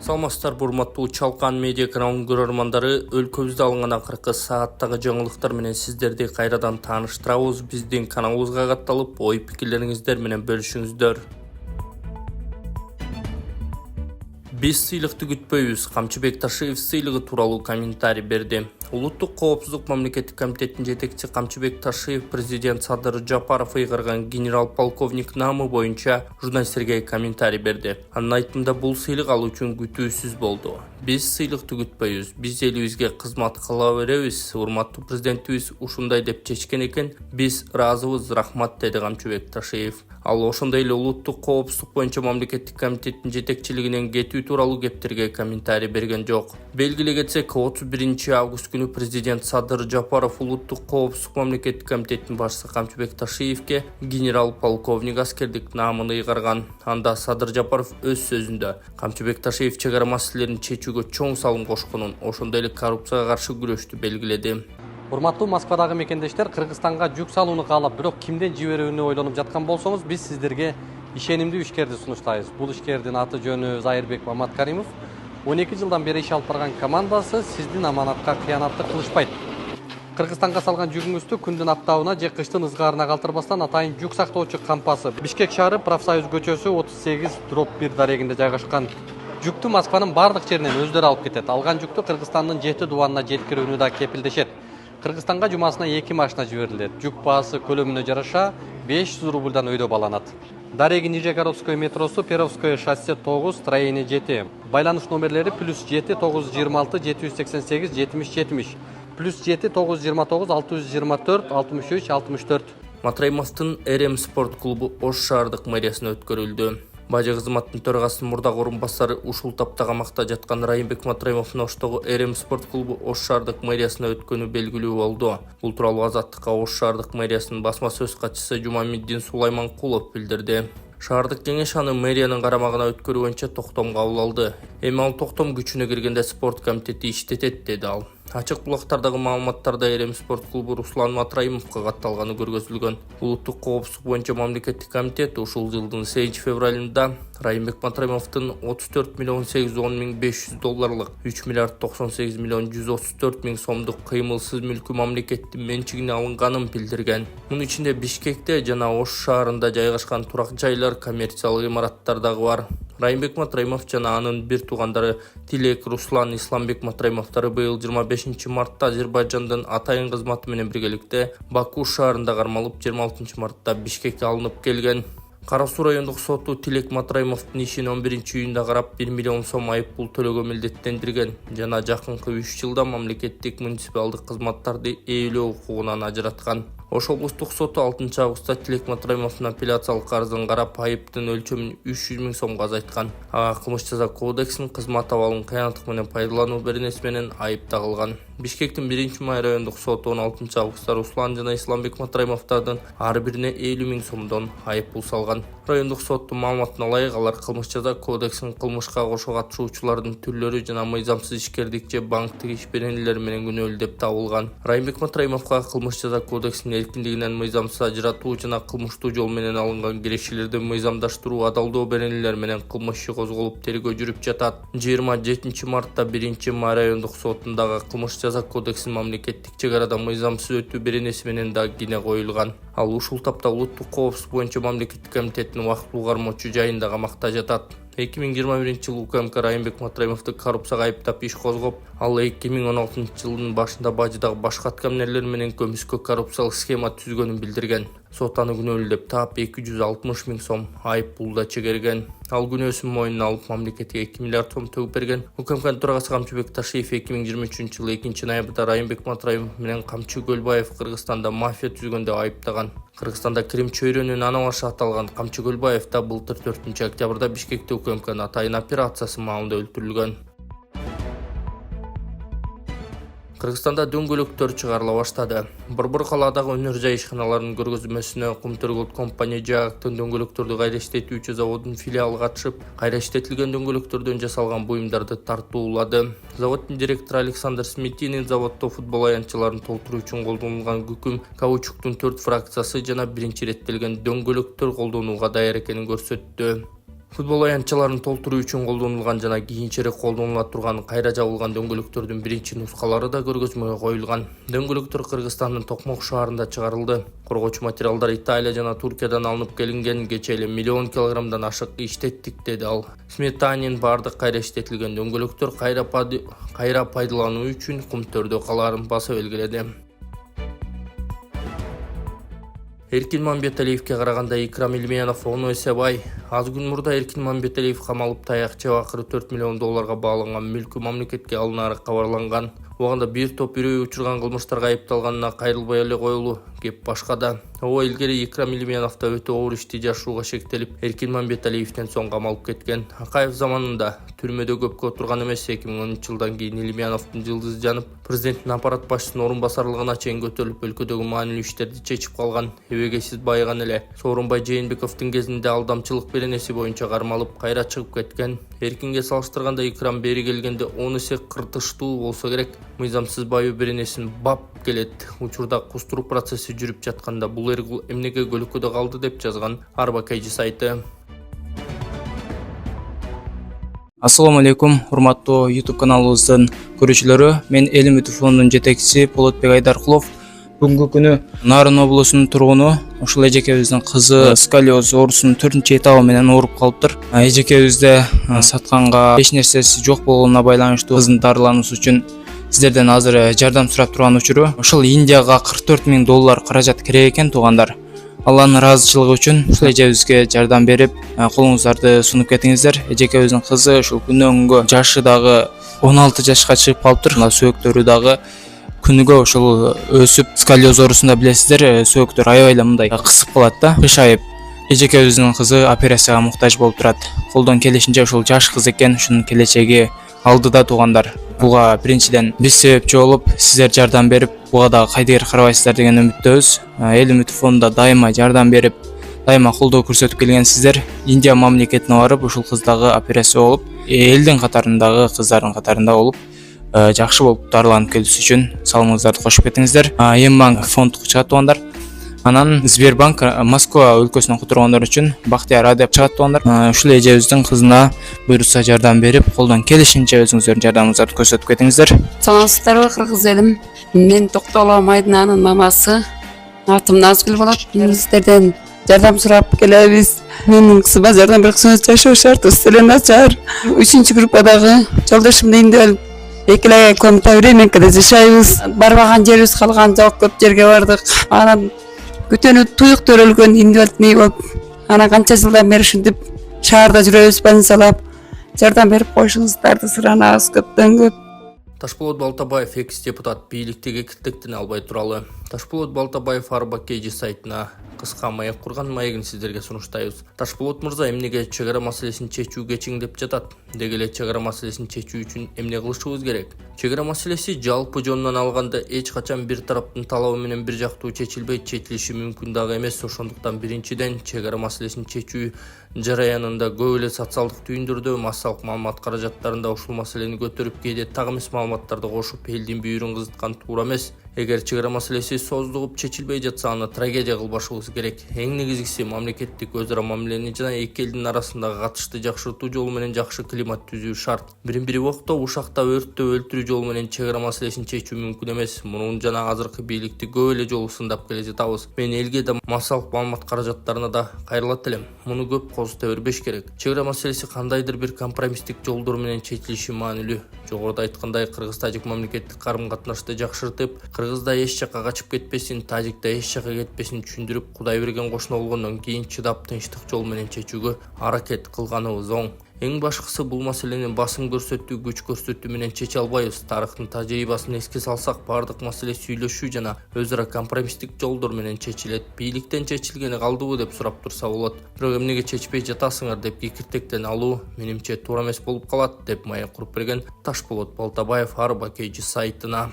Саламатсыздар, урматтуу Чалкан медиа каналынын көрөрмандары. Өлкөбүздө алынган акыркы сааттагы жаңылыктар менен сиздерди кайрадан тааныштырабыз. Биздин каналыбызга катталып, ой пикирлериңиздер менен бөлүшүңүздөр. Биз сыйлыкты күтпөйбүз. Камчыбек Ташиев сыйлыгы тууралуу комментарий берди. Улуттук коопсуздук мамлекеттик комитетинин жетекчиси Камчыбек Ташиев президент Садыр Жапаров ыйгарган генерал-полковник наамы боюнча журналисттерге комментарий берди. Анын айтымында бул сыйлык ал үчүн күтүүсүз болду. Биз сыйлыкты күтпөйбүз. Биз элибизге кызмат кыла беребиз. Урматтуу президентибиз ушундай деп чечкен экен. Биз ыраазыбыз, рахмат, деди Камчыбек Ташиев. Ал ошондой эле улуттук коопсуздук боюнча мамлекеттик комитеттин жетекчилигинен кетүү тууралуу кептерге комментарий берген жок. Белгилей кетсек, 31 август күнү президент Садыр Жапаров улуттук коопсуздук мамлекеттик комитеттин башчысы Камчыбек Ташиевке генерал-полковник аскердик наамын ыйгарган. Анда Садыр Жапаров өз сөзүндө Камчыбек Ташиев чек ара маселелерин чечүүгө чоң салым кошконун, ошондой эле коррупцияга каршы күрөштү белгиледи. Урматтуу Москвадагы мекендештер, Кыргызстанга жүк салууну каалап, бирок кимден жиберүүнү ойлонуп жаткан болсоңуз, биз сиздерге ишенимдүү ишкерди сунуштайбыз. Бул ишкердин аты жөнү Зайырбек Маматкаримов. 12 жылдан бери иш алып барган командасы сиздин аманатка кыянатты кылышпайт. Кыргызстанга салган жүгүңүздү күндүн аптабына же кыштын ызгаарына калтырбастан атайын жүк сактоочу кампасы Бишкек шаары Профсоюз көчөсү 38/1 дарегинде жайгашкан. Жүктү Москванын бардык жеринен өздөрү алып кетет. Алган жүктү Кыргызстандын 7 дубанына жеткирүүнү да кепилдешет. Кыргызстанга жумасына 2 машина жиберилет. Жүк баасы көлөмүнө жараша 500 рубльдан өйдө баланат. Дареги Нижегородское метросу, Перовское шоссе 9, строение 7. Байланыш номерлери +7 926 788 70 70, +7 929 624 63 64. Матраимовдун РМ спорт клубу Ош шаардык мэриясына өткөрүлдү. Бажы кызматтын төрагасынын мурдагы орун басары ушул тапта камакта жаткан Райымбек Матраимовдун Оштогу РМ спорт клубу Ош шаардык мэриясына өткөнү белгилүү болду. Бул тууралуу Азаттыкка Ош шаардык мэриясынын басма сөз катчысы Жумамиддин Сулайманкулов билдирди. Шаардык кеңеш аны мэриянын карамагына өткөрүү боюнча токтом кабыл алды. Эми ал токтом күчүнө киргенде спорт комитети иштетет, деди ал. Ачык булактардагы маалыматтарда РМ спорт клубу Руслан Матраимовго катталганы көргөзүлгөн. Улуттук коопсуздук боюнча мамлекеттик комитет ушул жылдын 8 февралында Райымбек Матраимовдун 34 миллион 810 миң 500 долларлык, 3 миллиард 98 миллион 134 миң сомдук кыймылсыз мүлкү мамлекеттин менчигине алынганын билдирген. Мунун ичинде Бишкекте жана Ош шаарында жайгашкан турак жайлар, коммерциялык имараттар дагы бар. Райымбек Матраимов жана анын бир туугандары Тилек, Руслан, Исламбек Матраимовдору быйыл 25 мартта Азербайжандын атайын кызматы менен биргеликте Баку шаарында кармалып, 26 мартта Бишкекке алынып келген. Кара Суу райондук соту Тилек Матраимовдун ишин 11-июнда карап 1 миллион сом айып пул төлөөгө милдеттендирген жана жакынкы 3 жылда мамлекеттик муниципалдык кызматтарды ээлөө укугунан ажыраткан. Ош облустук соту 6 августта Тилек Матраимовдун апелляциялык арызын карап айыптын өлчөмүн 300 миң сомго азайткан. Ага кылмыш жаза кодексинин кызмат абалын кыянаттык менен пайдалануу беренеси менен айып тагылган. Бишкектин 1-май райондук соту 16 августта Руслан жана Исламбек Матраимовдордун ар бирине 50 миң сомдон айып пул салган. Райондук соттун маалыматына ылайык алар кылмыш жаза кодексинин кылмышка кошо катышуучулардын түрлөрү жана мыйзамсыз ишкердик же банктык ишберенелер менен күнөөлүү деп табылган. Райымбек Матраимовго кылмыш жаза кодексинин эркиндигинен мыйзамсыз ажыратуу жана кылмыштуу жол менен алынган кирешелерди мыйзамдаштыруу адалдоо беренелер менен кылмыш иши козголуп тергөө жүрүп жатат. 27 мартта 1-май райондук сотундагы кылмыш жаза кодексинин мамлекеттик чек арада мыйзамсыз өтүү беренеси менен да кине коюлган. Ал ушул тапта улуттук коопсуздук боюнча мамлекеттик комитеттин убактылуу кармоочу жайында камакта жатат. 2021-жылы УКМК Райымбек Матраимовду коррупцияга айыптап иш козгоп, ал 2016 жылдын башында бажыдагы башка аткамнерлер менен көмүскө коррупциялык схема түзгөнүн билдирген. Сот аны күнөөлүү деп таап 260 миң сом айып пул да чегерген. Ал күнөөсүн мойнуна алып мамлекетке 2 миллиард сом төгүп берген. УКМКнын төрагасы Камчыбек Ташиев 2023 жылы 2-ноябрда Райымбек Матраимов менен Камчы Көлбаев Кыргызстанда мафия түзгөндө айыптаган. Кыргызстанда Крим чөйрөнүн анабашы аталган Камчы Көлбаев да былтыр 4 октябрда Бишкекте УКМКнын атайын операциясы маалында өлтүрүлгөн. Кыргызстанда дөңгөлөктөр чыгарыла баштады. Борбор калаадагы өнөр жай ишканаларынын көргөзмөсүнө Кумтөргөт компания жаагактын дөңгөлөктөрдү кайра иштетүүчү заводдун филиалы катышып, кайра иштетилген дөңгөлөктөрдөн жасалган буюмдарды тартуулады. Заводдун директору Александр Сметинин заводдо футбол аянтчаларын толтуруу үчүн колдонулган күкүм, каучуктун 4 фракциясы жана биринчи иреттелген дөңгөлөктөр колдонууга даяр экенин көрсөттү. Футбол аянтчаларын толтуруу үчүн колдонулган жана кийинчерээк колдонула турган кайра жабылган дөңгөлөктөрдүн биринчи нускалары да көргөзмөгө коюлган. Дөңгөлөктөр Кыргызстандын Токмок шаарында чыгарылды. Коргоочу материалдар Италия жана Туркиядан алынып келинген, кечээ эле миллион килограммдан ашык иштеттик, деди ал. Сметанин бардык кайра иштетилген дөңгөлөктөр кайра пайдалануу үчүн кумтөрдө калаарын баса белгиледи. Эркин Мамбеталиевке караганда Икрам Илменов 10 эсе бай. Аз күн мурда Эркин Мамбеталиев камалып таяк жеп акыры $4 миллион багланган мүлкү мамлекетке алынары кабарланган. Оғанда бир топ үрөй учурган кылмыштарга айыпталганына кайрылбай эле коюлуу. Кеп башкада. Ого илгери Икрам Илменов да өтө оор ишти жашууга шектелип, Эркин Мамбеталиевден соң камалып кеткен. Акаев заманында түрмөдө көпкө отурган эмес, 2010-жылдан кийин Илменовдун жылдызы жанып, президенттин аппарат башчысынын орун басарлыгына чейин көтөрүлүп, өлкөдөгү маанилүү иштерди чечип калган. Эбегейсиз байыган эле Сооронбай Жээнбековдун кезинде алдамчылык беренеси боюнча кармалып, кайра чыгып кеткен. Эркинге салыштырганда Икрам бери келгенде 10 эсе кыртыштуу болсо керек. Мыйзамсыз байоо беренесин бап келет. Учурда кустуруу процесси жүрүп жатканда бул эргул эмнеге көлөкөдө калды деп жазган Арба Кейжи сайты. Ассаламу алейкум, урматтуу YouTube каналыбыздын көрүүчүлөрү. Мен Эл Үмүтов фондунун жетекчиси Болотбек Айдаркулов. Бүгүнкү күнү Нарын облусунун тургуну ушул эжекебиздин кызы сколиоз оорусунун 4-этабы менен ооруп калыптыр. Эжекебизде сатканга эч нерсеси жок болгонуна байланыштуу кыздын дарылануусу үчүн сиздерден азыр жардам сурап турган учуру. Ушул Индияга $44 миң каражат керек экен, туугандар. Алланын ыраазычылыгы үчүн ушул эжебизге жардам берип, колуңуздарды сунуп кетиңиздер. Эжекебиздин кызы ушул күнөн күнгө жашы дагы 16 жашка чыгып калыптыр. Сөөктөрү дагы күнүгө ушул өсүп, сколиоз оорусунда билесиздер, сөөктөр аябай эле мындай кысып калат да. Кышайып, эжекебиздин кызы операцияга муктаж болуп турат. Колдон келишинче ушул жаш кыз экен, ушунун келечеги алдыда, туугандар. Буга биринчиден биз себепчи болуп, сиздер жардам берип, буга дагы кайдыгер карабайсыздар деген үмүттөбүз. Эл Үмүтов фондунда дайыма жардам берип, дайыма колдоо көрсөтүп келгенсиздер. Индия мамлекетине барып, ушул кыздагы операция болуп, элдин катарындагы кыздардын катарында болуп, жакшы болуп дарыланып келүүсү үчүн салымыңыздарды кошуп кетиңиздер. Ембанк фонд чыгат, туугандар. Анан Сбербанк Москва өлкөсүнөн которгондор үчүн Бактияр А деп чыгат, туугандар. Ушул эжебиздин кызына буйрукса жардам берип, колдон келишинче өзүңүздөрдүн жардамыңыздарды көрсөтүп кетиңиздер. Саламатсыздарбы, кыргыз элим? Мен Токтогул Майдынанын мамасы. Атым Назгүл болот. Сиздерден жардам сурап келебиз. Менин кызыма жардам берсеңиз, жашоо шартыбыз деле начар. 3 группадагы жолдошум менен 2 ай комната временкада жашайбыз. Барбаган жерибиз калган жок, көп жерге бардык. Анан күтөнү туюк төрөлгөн инвалидный болуп, анан канча жылдан бери ушинтип шаарда жүрөбүз, больницалап. Жардам берип коюшуңуздарды суранабыз көптөн көп. Ташполот Балтабаев экс-депутат бийликтеги киртектене албай туралы. Ташполот Балтабаев Арба Кейжи сайтына кыска маек курган маегин сиздерге сунуштайбыз. Ташполот мырза эмнеге чек ара маселесин чечүүгө чиңдеп жатат? Деги эле чек ара маселесин чечүү үчүн эмне кылышыбыз керек? Чек ара маселеси жалпы жонунан алганда эч качан бир тараптын талабы менен бир жактуу чечилбей, чечилиши мүмкүн дагы эмес. Ошондуктан биринчиден чек ара маселесин чечүү жараянында көп эле социалдык түйүндөрдө, массалык маалымат каражаттарында ушул маселени көтөрүп, кээде так эмес маалыматтарды кошуп, элдин бүйүрүн кызыткан туура эмес. Эгер чек ара маселеси создугуп чечилбей жатса, аны трагедия кылбашыбыз керек. Эң негизгиси мамлекеттик өз ара мамилени жана эки элдин арасындагы катышты жакшыртуу жолу менен жакшы климат түзүү шарт. Бири убакта ушактап, өрттөп, өлтүрүү жолу менен чек ара маселесин чечүү мүмкүн эмес. Мунун жана азыркы бийликти көп эле жолу сындап келе жатабыз. Мен элге да, массалык маалымат каражаттарына да кайрылат элем. Муну көп козута бербеш керек. Чек ара маселеси кандайдыр бир компромисстик жолдор менен чечилиши маанилүү. Жогоруда айткандай, кыргыз-тажик мамлекеттик карым-катнашты жакшыртып, кыргызда эч жакка качып кетпесин, тажикта эч жакка кетпесин түшүндүрүп, Кудай берген кошуна болгондон кийин чыдап тынчтык жол менен чечүүгө аракет кылганыбыз оң. Эң башкысы, бул маселени басым көрсөтүү, күч көрсөтүү менен чече албайбыз. Тарыхтын тажрыйбасын эске салсак, бардык маселе сүйлөшүү жана өз ара компромисстик жолдор менен чечилет. Бийликтен чечилгени калдыбы деп сурап турса болот. Бирок эмнеге чечпей жатасыңар деп киртектен алуу менимче туура эмес болуп калат, деп маек куруп берген Ташполот Балтабаев Арба Кейжи сайтына.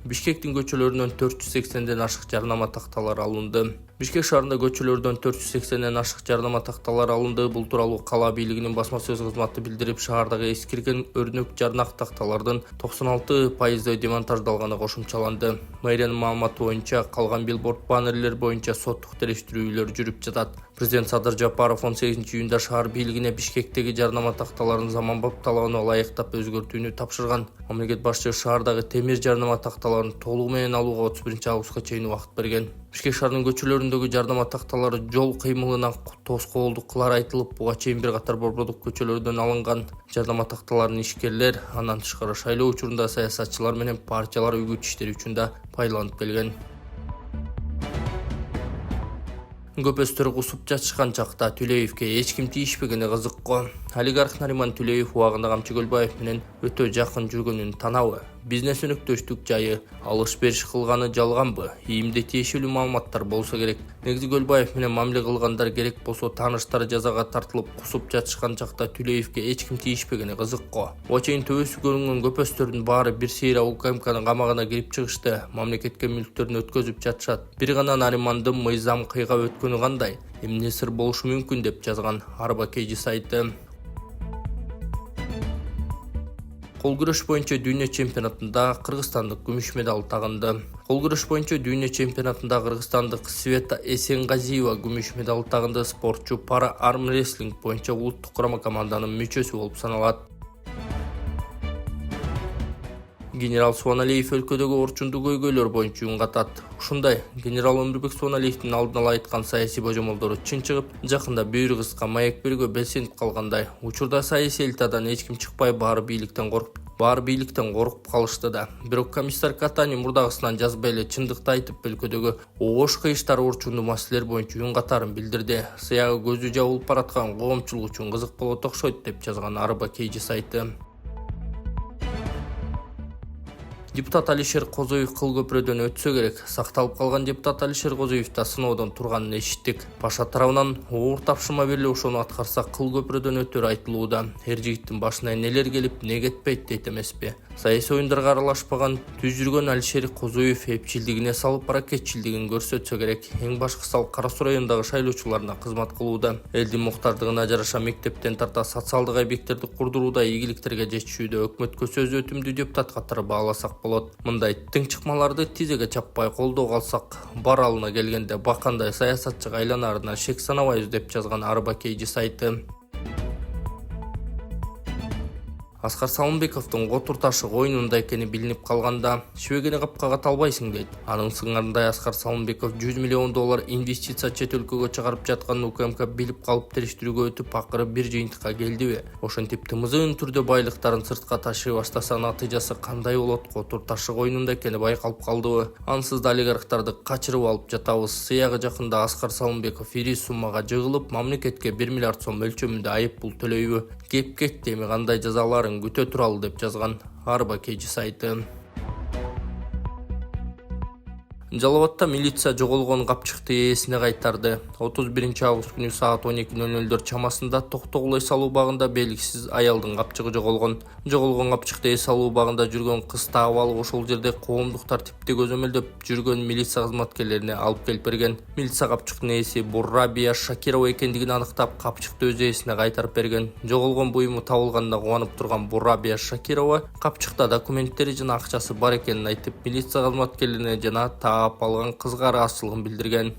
Бишкектин көчөлөрүнөн 480ден ашык жарнама такталары алынды. Бишкек шаарында көчөлөрдөн 480ден ашык жардама такталары алынды. Бул тууралуу кала бийлигинин басма сөз кызматы билдирип, шаардагы эскирген өрнөк жарнак такталардын 96% демонтаждалганы кошумчаланды. Мэриянын маалыматы боюнча, калган билборд баннерлер боюнча соттук териштирүүлөр жүрүп жатат. Президент Садыр Жапаров 18-июнда шаар бийлигине Бишкектеги жарнама такталарын заманбап талабына ылайыктап өзгөртүүнү тапшырган. Мамлекет башчысы шаардагы темир жарнама такталарын толугу менен алууга 31-августка чейин убакыт берген. Бишкек шаарынын көчөлөрүндөгү жарнама такталары жол кыймылына тоскоолдук кылары айтылып, буга чейин бир катар борбордук көчөлөрдөн алынган. Жарнама такталарын ишкерлер, андан тышкары шайлоо учурунда саясатчылар менен партиялар үгүт иштери үчүн да пайдаланып келген. Көпөстөр кусуп жатышкан чакта Түлеевке эч ким тийишпегени кызыкко. Олигарх Нариман Түлеев убагында Камчы Көлбаев менен өтө жакын жүргөнүн танабы. Бизнес өнөктөштүк жайы, алыш-бериш кылганы жалганбы? Ийимде тиешелүү маалыматтар болсо керек. Негизи Көлбаев менен мамиле кылгандар керек болсо тааныштары жазага тартылып кусуп жатышкан чакта Түлеевке эч ким тийишпегени кызыкко. Буга чейин төбөсү көрүнгөн көпөстөрдүн баары бир сейра УКМКнын камагына кирип чыгышты. Мамлекетке мүлктөрүн өткөзүп жатышат. Бир гана Наримандын мыйзам кыйга өткөнү кандай? Эмне сыр болушу мүмкүн деп жазган Арба Кейжи сайты. Кол күрөш боюнча дүйнө чемпионатында кыргызстандык күмүш медаль тагынды. Кол күрөш боюнча дүйнө чемпионатында кыргызстандык Света Эсенгазиева күмүш медаль тагынды. Спортчу пара армрестлинг боюнча улуттук курама команданын мүчөсү болуп саналат. Генерал Суаналиев өлкөдөгү орчундуу көйгөйлөр боюнча үн катат. Ушундай, генерал Өмүрбек Суаналиевдин алдын ала айткан саясий божомолдору чын чыгып, жакында бүйүр кыска маек биргөө белсенип калгандай. Учурда саясий элитадан эч ким чыкпай, баары бийликтен коркуп калышты да. Бирок комиссар Катани мурдагысынан жазбай эле чындыкты айтып, өлкөдөгү оош кыйыштар орчундуу маселелер боюнча үн катарын билдирди. Сыягы көзү жабылып бараткан коомчулук үчүн кызык болот окшойт деп жазган Арба Кейжи сайты. Депутат Алишер Козоев кыл көпүрөдөн өтсө керек. Сакталып калган депутат Алишер Козоев да сыноодон турганын эшиттик. Паша тарабынан оор тапшырма берилип, ошону аткарса кыл көпүрөдөн өтөр айтылууда. Эр жигиттин башына эмнелер келип, не кетпейт дейт эмеспи. Саясий оюндарга аралашпаган, түз жүргөн Алишер Козоев эпчилдигине салып аракетчилдигин көрсөтсө керек. Эң башкысы ал Кара Суу районундагы шайлоочуларына кызмат кылууда. Элдин муктардыгына жараша мектептен тарта социалдык объекттерди курдурууда ийгиликтерге жетишүүдө өкмөткө сөз өтүмдүү депутат катары бааласак болот. Мындай тың чыкмаларды тизеге чаппай колдоого алсак, баралына келгенде бакандай саясатчыга айланарына шек санабайбыз деп жазган Арба Кейжи сайты. Аскар Салымбековдун Котур ташы коюнунда экени билинип калганда, шүбегени капкага талбайсың дейт. Анын сыңарындай Аскар Салымбеков $100 миллион инвестиция чет өлкөгө чыгарып жаткан УКМК билип калып териштирүүгө өтүп, акыры бир жыйынтыкка келдиби? Ошентип тымызын түрдө байлыктарын сыртка ташый баштаса, натыйжасы кандай болот? Котур ташы коюнунда экени байкалып калдыбы? Ансыз да олигархтарды качырып алып жатабыз. Сыягы жакында Аскар Салымбеков ири суммага жыгылып, мамлекетке 1 миллиард сом мөлчөмүндө айып пул төлөйбү? Кеп кетти, эми кандай жазаларын күтө туралы деп жазган Арба Кейжи сайты. Жалал Абадта милиция жоголгон капчыкты ээсине кайтарды. 31-август күнү саат 12:00 чамасында Токтогул эс алуу убагында белгисиз аялдын капчыгы жоголгон. Жоголгон капчыкты эс алуу убагында жүргөн кыз таап алып, ошол жерде коомдук тартипти көзөмөлдөп жүргөн милиция кызматкерлерине алып келип берген. Милиция капчыктын ээси Буррабия Шакирова экендигин аныктап, капчыкты өз ээсине кайтарып берген. Жоголгон буюму табылганда кубанып турган Буррабия Шакирова капчыкта документтери жана акчасы бар экенин айтып, милиция кызматкерлерине жана алган кызга ыраазычылыгын билдирген.